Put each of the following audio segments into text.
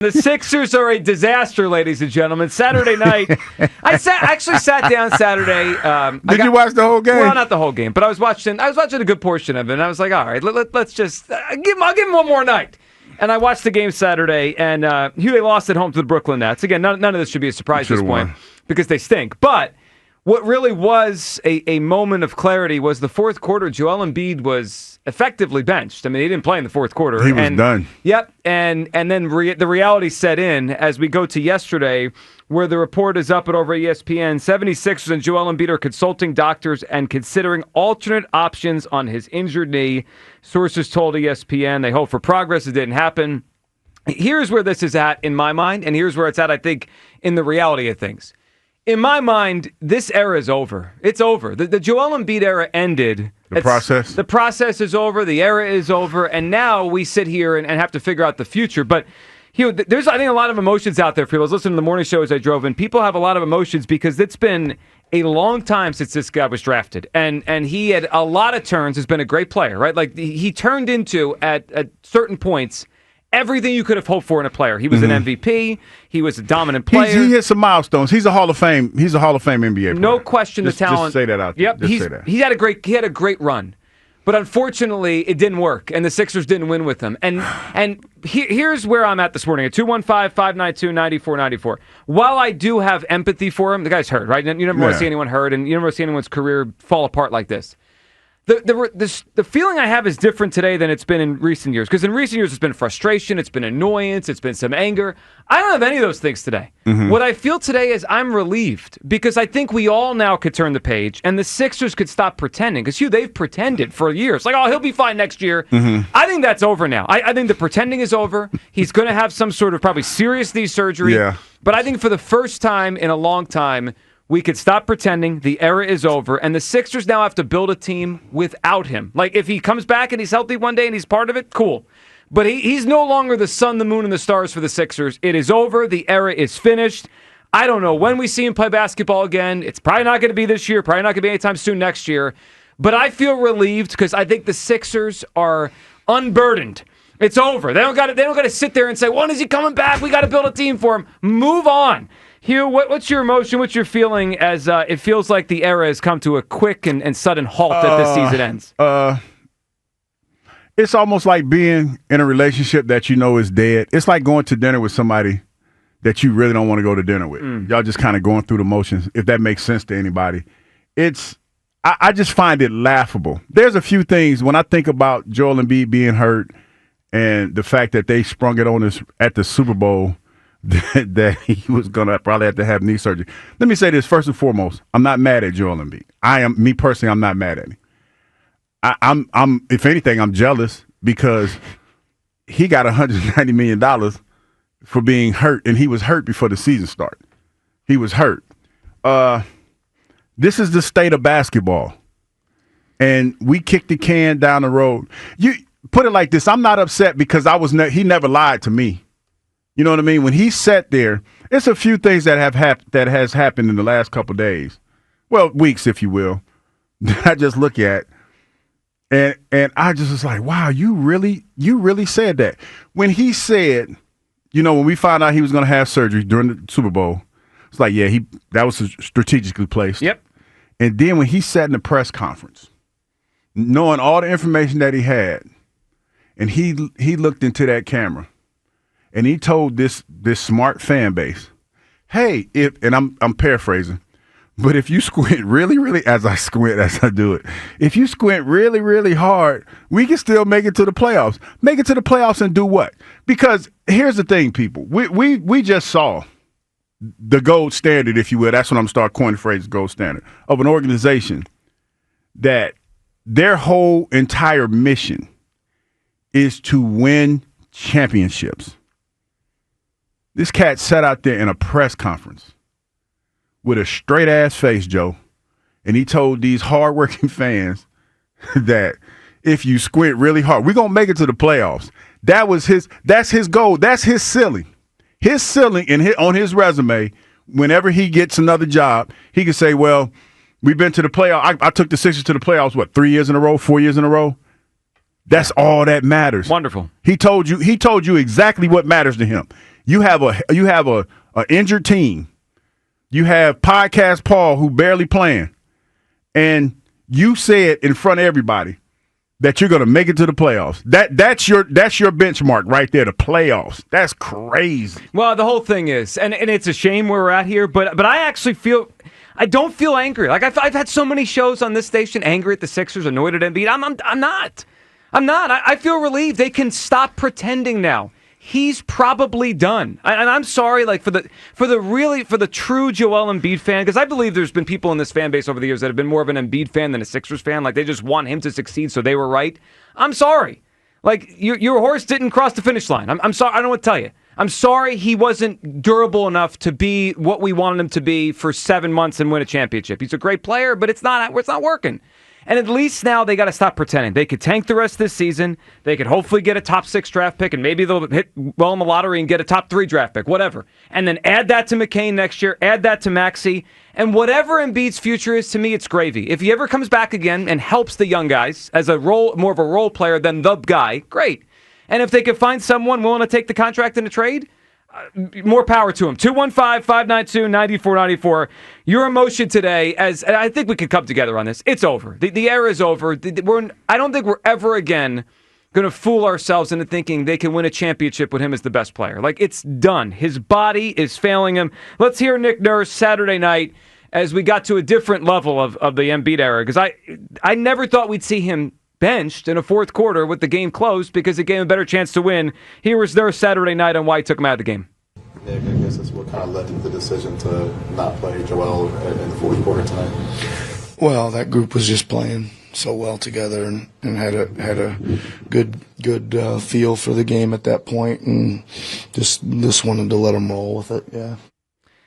The Sixers are a disaster, ladies and gentlemen. Saturday night, I actually sat down Saturday. Did you watch the whole game? Well, not the whole game, but I was watching a good portion of it, and I was like, all right, let's just I'll give him one more night. And I watched the game Saturday, and they lost at home to the Brooklyn Nets. Again, none of this should be a surprise at this point because they stink. But what really was a moment of clarity was the fourth quarter. Joel Embiid was effectively benched. I mean, he didn't play in the fourth quarter. He was done. Yep, and then the reality set in as we go to yesterday, where the report is up at over ESPN. 76ers and Joel Embiid are consulting doctors and considering alternate options on his injured knee. Sources told ESPN they hope for progress. It didn't happen. Here's where this is at in my mind, and here's where it's at, I think, in the reality of things. In my mind, this era is over. It's over. The Joel Embiid era ended. The process is over. The era is over. And now we sit here and have to figure out the future. But there's, I think, a lot of emotions out there for people. I was listening to the morning show as I drove in. People have a lot of emotions because it's been a long time since this guy was drafted. And he had a lot of turns, has been a great player, right? Like he turned into, at certain points, everything you could have hoped for in a player. He was an MVP. He was a dominant player. He hit some milestones. He's a Hall of Fame. He's a Hall of Fame NBA player. No question, the talent. Just say that out there. Yep, he had a great run, but unfortunately, it didn't work, and the Sixers didn't win with him. And here's where I'm at this morning at 215-592-9494. While I do have empathy for him, the guy's hurt, right? You never want to see anyone hurt, and you never want to see anyone's career fall apart like this. The feeling I have is different today than it's been in recent years. Because in recent years, it's been frustration, it's been annoyance, it's been some anger. I don't have any of those things today. Mm-hmm. What I feel today is I'm relieved because I think we all now could turn the page and the Sixers could stop pretending. Because they've pretended for years. Like, he'll be fine next year. Mm-hmm. I think that's over now. I think the pretending is over. He's going to have some sort of probably serious knee surgery. Yeah. But I think for the first time in a long time, we could stop pretending. The era is over, and the Sixers now have to build a team without him. Like, if he comes back and he's healthy one day and he's part of it, cool. But he's no longer the sun, the moon, and the stars for the Sixers. It is over. The era is finished. I don't know when we see him play basketball again. It's probably not going to be this year, probably not going to be anytime soon next year. But I feel relieved because I think the Sixers are unburdened. It's over. They don't got to sit there and say, when is he coming back? We got to build a team for him. Move on. Hugh, what's your emotion? What's your feeling as it feels like the era has come to a quick and sudden halt that this season ends? It's almost like being in a relationship that you know is dead. It's like going to dinner with somebody that you really don't want to go to dinner with. Y'all just kind of going through the motions, if that makes sense to anybody. I just find it laughable. There's a few things when I think about Joel Embiid being hurt and the fact that they sprung it on us at the Super Bowl, that he was going to probably have to have knee surgery. Let me say this first and foremost. I'm not mad at Joel Embiid. Me personally, I'm not mad at him. I'm if anything, I'm jealous because he got $190 million for being hurt, and he was hurt before the season started. He was hurt. This is the state of basketball, and we kicked the can down the road. You put it like this. I'm not upset because he never lied to me. You know what I mean? When he sat there, it's a few things that has happened in the last couple of days, well, weeks, if you will, that I just look at, and I just was like, wow, you really said that. When he said, when we found out he was going to have surgery during the Super Bowl, it's like, yeah, that was strategically placed. Yep. And then when he sat in the press conference, knowing all the information that he had, and he looked into that camera. And he told this smart fan base, hey, and I'm paraphrasing, but if you squint really, really, as I do it, if you squint really, really hard, we can still make it to the playoffs. Make it to the playoffs and do what? Because here's the thing, people. We just saw the gold standard, if you will. That's when I'm start coining the phrase gold standard of an organization that their whole entire mission is to win championships. This cat sat out there in a press conference with a straight-ass face, Joe, and he told these hard-working fans that if you squint really hard, we're going to make it to the playoffs. That's his goal. That's his ceiling. His ceiling on his resume, whenever he gets another job, he can say, well, we've been to the playoffs. I took the Sixers to the playoffs, 3 years in a row, 4 years in a row? That's all that matters. Wonderful. He told you exactly what matters to him. You have a injured team. You have Podcast Paul who barely playing, and you said in front of everybody that you're going to make it to the playoffs. That's your benchmark right there, the playoffs. That's crazy. Well, the whole thing is, and it's a shame where we're at here, but I actually I don't feel angry. Like I've had so many shows on this station angry at the Sixers, annoyed at Embiid. I'm not. I feel relieved. They can stop pretending now. He's probably done, and I'm sorry, like for the true Joel Embiid fan, because I believe there's been people in this fan base over the years that have been more of an Embiid fan than a Sixers fan. Like they just want him to succeed, so they were right. I'm sorry, like your horse didn't cross the finish line. I'm sorry. I don't know what to tell you. I'm sorry he wasn't durable enough to be what we wanted him to be for 7 months and win a championship. He's a great player, but it's not working. And at least now they got to stop pretending. They could tank the rest of this season. They could hopefully get a top 6 draft pick, and maybe they'll hit well in the lottery and get a top 3 draft pick, whatever. And then add that to McCain next year, add that to Maxey, and whatever Embiid's future is, to me, it's gravy. If he ever comes back again and helps the young guys as more of a role player than the guy, great. And if they could find someone willing to take the contract in a trade, more power to him. 215-592-9494. Your emotion today, and I think we could come together on this. It's over. The era is over. I don't think we're ever again going to fool ourselves into thinking they can win a championship with him as the best player. Like, it's done. His body is failing him. Let's hear Nick Nurse Saturday night as we got to a different level of the Embiid era, because I never thought we'd see him benched in a fourth quarter with the game closed because it gave him a better chance to win. Here was their Saturday night on why he took him out of the game. Yeah, I guess that's what kind of led to the decision to not play Joel in the fourth quarter tonight. Well, that group was just playing so well together and had a good feel for the game at that point, and just wanted to let them roll with it. Yeah.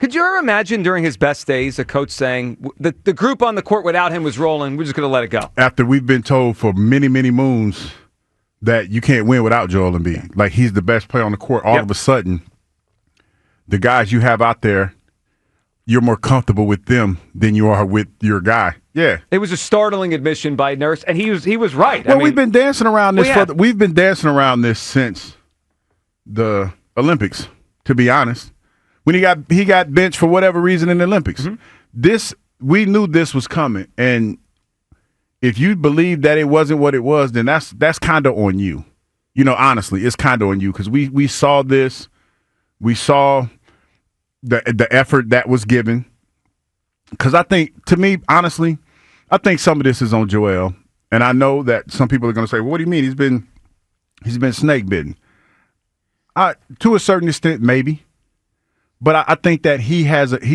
Could you ever imagine during his best days a coach saying the group on the court without him was rolling, we're just going to let it go? After we've been told for many, many moons that you can't win without Joel Embiid. Like, he's the best player on the court. All of a sudden, the guys you have out there, you're more comfortable with them than you are with your guy. Yeah. It was a startling admission by Nurse, and he was right. Well, we've been dancing around this we've been dancing around this since the Olympics, to be honest. When he got benched for whatever reason in the Olympics. Mm-hmm. We knew this was coming, and if you believe that it wasn't what it was, then that's kind of on you. You know, honestly, it's kind of on you, because we saw this. We saw the effort that was given. Because I think, to me, honestly, I think some of this is on Joel, and I know that some people are going to say, well, what do you mean? He's been snake bitten. To a certain extent, maybe. But I think that he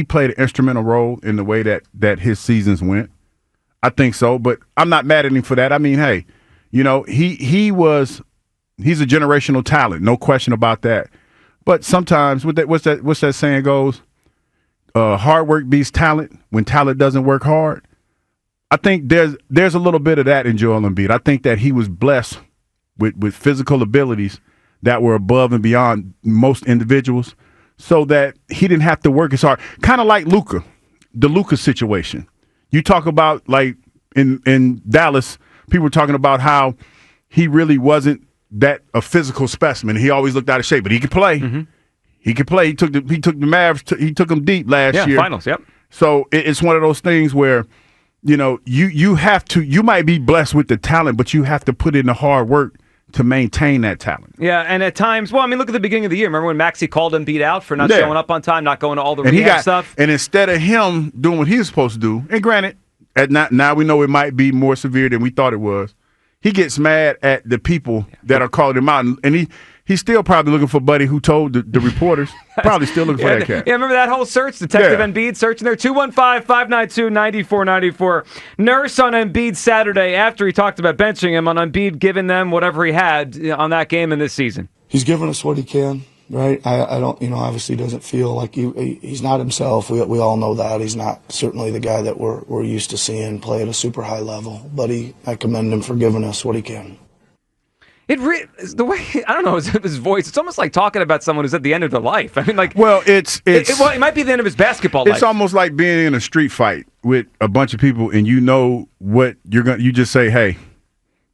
played an instrumental role in the way that his seasons went. I think so, but I'm not mad at him for that. I mean, hey, you know, he's a generational talent, no question about that. But sometimes, what's that saying goes? Hard work beats talent when talent doesn't work hard. I think there's a little bit of that in Joel Embiid. I think that he was blessed with physical abilities that were above and beyond most individuals, so that he didn't have to work as hard. Kind of like Luka, the Luka situation. You talk about, like, in Dallas, people were talking about how he really wasn't a physical specimen. He always looked out of shape, but he could play. Mm-hmm. He could play. He took the Mavs. He took them deep last year. Finals. Yep. So it's one of those things where, you know, you have to. You might be blessed with the talent, but you have to put in the hard work to maintain that talent. Yeah, and at times, well, I mean, look at the beginning of the year. Remember when Maxey called Embiid out for not showing up on time, not going to all the rehab stuff? And instead of him doing what he was supposed to do, and granted, now we know it might be more severe than we thought it was, he gets mad at the people that are calling him out, and he's still probably looking for Buddy, who told the reporters. Probably still looking for that cat. Yeah, remember that whole search? Detective Embiid searching there. 215-592-9494. Nurse on Embiid Saturday after he talked about benching him, on Embiid giving them whatever he had on that game in this season. He's given us what he can, right? I don't, obviously doesn't feel like he's not himself. We all know that. He's not certainly the guy that we're used to seeing play at a super high level. But I commend him for giving us what he can. The way, I don't know, his voice, it's almost like talking about someone who's at the end of their life. I mean, like, well, it might be the end of his basketball life. It's almost like being in a street fight with a bunch of people, and you know what you just say, hey,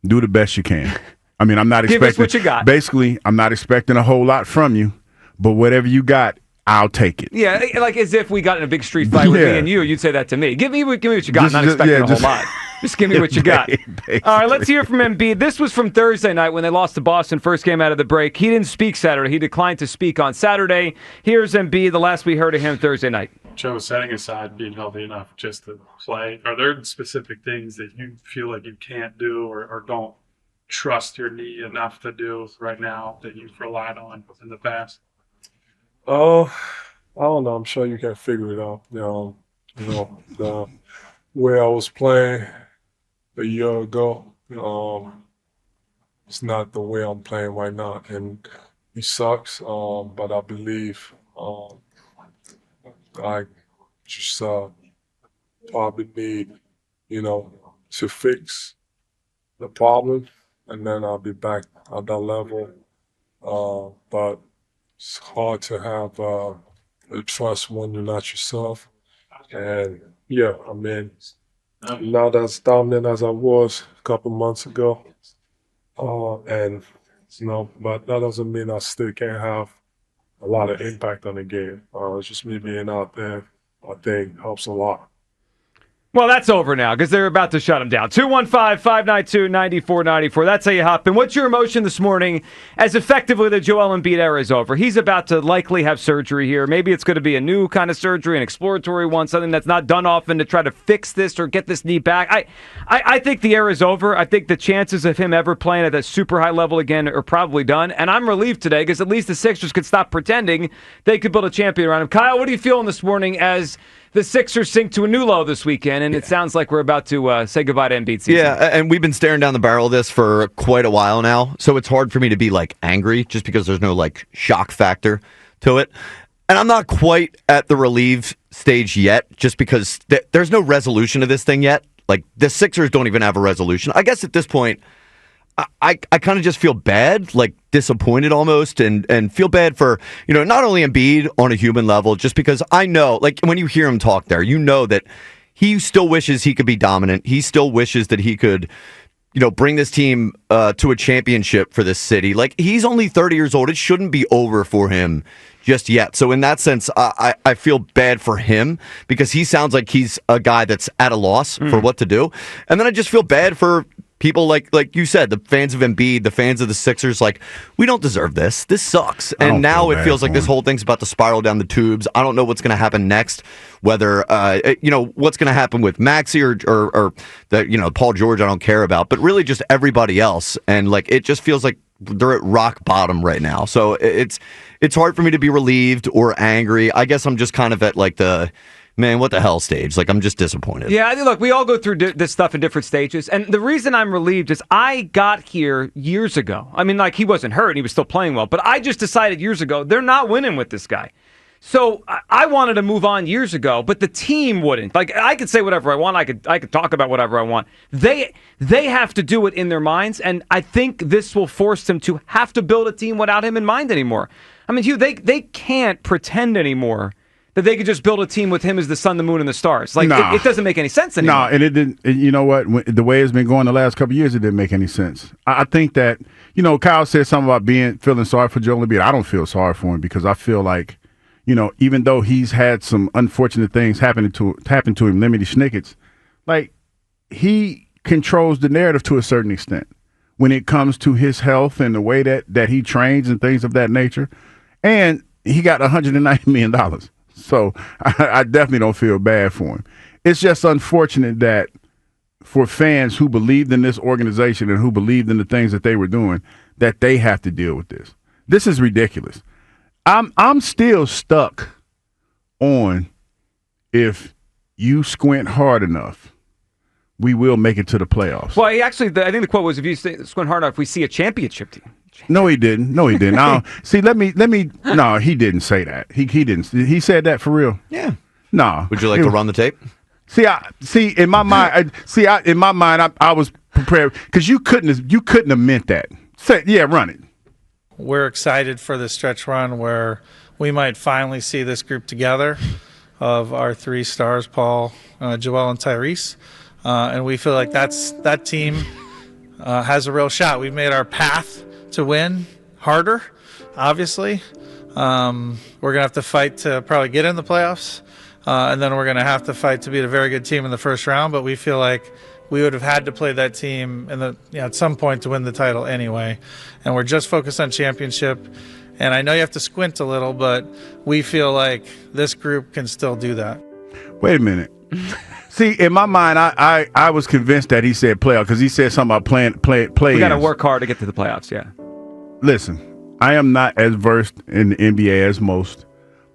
do the best you can. I mean, I'm not expecting. Give us what you got. Basically, I'm not expecting a whole lot from you, but whatever you got, I'll take it. Yeah, like as if we got in a big street fight with me and you'd say that to me. Give me what you got. Not expecting a whole lot. Just give me what you got. All right, let's hear from Embiid. This was from Thursday night when they lost to Boston, first game out of the break. He didn't speak Saturday. He declined to speak on Saturday. Here's Embiid, the last we heard of him Thursday night. Joe, setting aside being healthy enough just to play, are there specific things that you feel like you can't do or don't trust your knee enough to do right now that you've relied on in the past? I don't know. I'm sure you can figure it out. The way I was playing a year ago, it's not the way I'm playing right now, and it sucks. But I believe I just probably need, to fix the problem, and then I'll be back at that level. But it's hard to have the trust when you're not yourself. And not as dominant as I was a couple months ago. But that doesn't mean I still can't have a lot of impact on the game. It's just me being out there, I think, helps a lot. Well, that's over now because they're about to shut him down. 215-592-9494. That's how you hop in. What's your emotion this morning as effectively the Joel Embiid era is over? He's about to likely have surgery here. Maybe it's going to be a new kind of surgery, an exploratory one, something that's not done often to try to fix this or get this knee back. I think the era is over. I think the chances of him ever playing at a super high level again are probably done. And I'm relieved today because at least the Sixers could stop pretending they could build a champion around him. Kyle, what are you feeling this morning as the Sixers sink to a new low this weekend, and it sounds like we're about to say goodbye to Embiid season. Yeah, and we've been staring down the barrel of this for quite a while now, so it's hard for me to be, angry just because there's no, shock factor to it. And I'm not quite at the relief stage yet just because there's no resolution to this thing yet. The Sixers don't even have a resolution. I guess at this point, I kind of just feel bad, disappointed almost, and feel bad for, not only Embiid on a human level, just because I know, when you hear him talk there, you know that he still wishes he could be dominant. He still wishes that he could, bring this team to a championship for this city. He's only 30 years old. It shouldn't be over for him just yet. So in that sense, I feel bad for him because he sounds like he's a guy that's at a loss for what to do. And then I just feel bad for people like you said, the fans of Embiid, the fans of the Sixers, we don't deserve this. This sucks. And now it feels like this whole thing's about to spiral down the tubes. I don't know what's going to happen next, whether, what's going to happen with Maxey or the, Paul George, I don't care about, but really just everybody else. And it just feels like they're at rock bottom right now. So it's hard for me to be relieved or angry. I guess I'm just kind of at the man, what the hell stage? I'm just disappointed. Yeah, look, we all go through this stuff in different stages. And the reason I'm relieved is I got here years ago. I mean, he wasn't hurt and he was still playing well. But I just decided years ago, they're not winning with this guy. So I wanted to move on years ago, but the team wouldn't. I could say whatever I want. I could talk about whatever I want. They have to do it in their minds. And I think this will force them to have to build a team without him in mind anymore. I mean, Hugh, they can't pretend anymore that they could just build a team with him as the sun, the moon, and the stars. It doesn't make any sense anymore. No, and it didn't. You know what? The way it's been going the last couple of years, it didn't make any sense. I think that, Kyle said something about feeling sorry for Joel Embiid. I don't feel sorry for him because I feel like, even though he's had some unfortunate things happen to him, Lemony Snicket's, he controls the narrative to a certain extent when it comes to his health and the way that he trains and things of that nature. And he got $190 million. So I definitely don't feel bad for him. It's just unfortunate that for fans who believed in this organization and who believed in the things that they were doing, that they have to deal with this. This is ridiculous. I'm still stuck on if you squint hard enough, we will make it to the playoffs. Well, I think the quote was, if you squint hard enough, we see a championship team. No, he didn't. See, let me. No, he didn't say that. He didn't. He said that for real. Yeah. No. Would you like to run the tape? In my mind, I was prepared because you couldn't have meant that. Run it. We're excited for the stretch run where we might finally see this group together of our three stars, Paul, Joel, and Tyrese. And we feel like that team has a real shot. We've made our path to win harder, obviously. We're going to have to fight to probably get in the playoffs, and then we're going to have to fight to beat a very good team in the first round. But we feel like we would have had to play that team at some point to win the title anyway. And we're just focused on championship. And I know you have to squint a little, but we feel like this group can still do that. Wait a minute. See, in my mind, I was convinced that he said playoff because he said something about play. We got to work hard to get to the playoffs, yeah. Listen, I am not as versed in the NBA as most,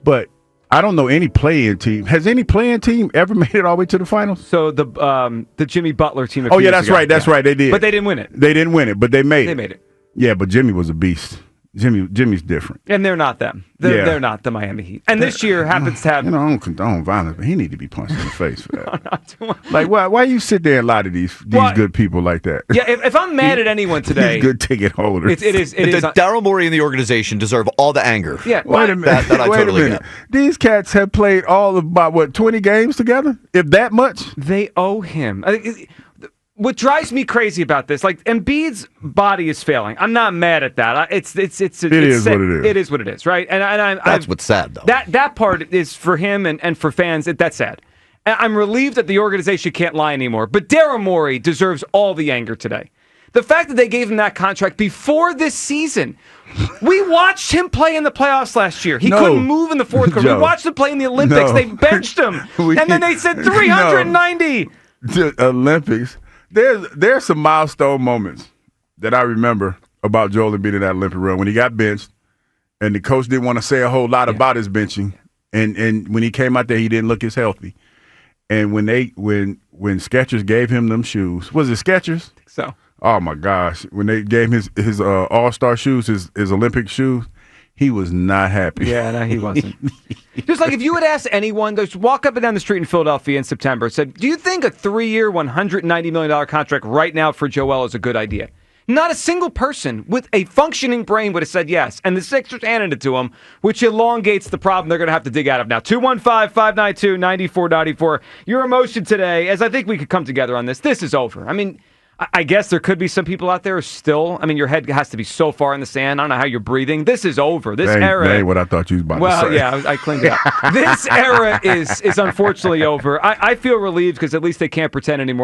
but I don't know any play-in team. Has any play-in team ever made it all the way to the finals? So the Jimmy Butler team. Oh, yeah, that's right. That's right. They did. But they didn't win it. They didn't win it, but they made it. They made it. Yeah, but Jimmy was a beast. Jimmy's different. And they're not them. They're not the Miami Heat. And this year happens to have... I don't condone violence, but he need to be punched in the face for that. Like, why you sit there and lie to these good people like that? Yeah, if I'm mad at anyone today... These good ticket holders. It is. Daryl Morey and the organization deserve all the anger. Yeah. Wait a minute. That I totally get. These cats have played all of about, 20 games together? If that much? They owe him. What drives me crazy about this, like Embiid's body is failing. I'm not mad at that. It is what it is. It is what it is, right? And that's what's sad, though. That part is for him and for fans. That's sad. And I'm relieved that the organization can't lie anymore. But Daryl Morey deserves all the anger today. The fact that they gave him that contract before this season. We watched him play in the playoffs last year. He couldn't move in the fourth quarter. We watched him play in the Olympics. They benched him. And then they said 390. The Olympics. There's some milestone moments that I remember about Joel Embiid in that Olympic run when he got benched, and the coach didn't want to say a whole lot about his benching, and when he came out there, he didn't look as healthy. And when Skechers gave him them shoes, was it Skechers? I think so. Oh my gosh! When they gave him his All-Star shoes, his Olympic shoes, he was not happy. Yeah, no, he wasn't. Just like if you would ask anyone, just walk up and down the street in Philadelphia in September and said, do you think a 3-year, $190 million contract right now for Joel is a good idea? Not a single person with a functioning brain would have said yes. And the Sixers handed it to him, which elongates the problem they're going to have to dig out of now. 215-592-9494. Your emotion today, as I think we could come together on this. This is over. I mean, I guess there could be some people out there still. I mean, your head has to be so far in the sand. I don't know how you're breathing. This is over. This era. That ain't what I thought you was about to say. Well, yeah, I cleaned it up. This era is unfortunately over. I feel relieved because at least they can't pretend anymore.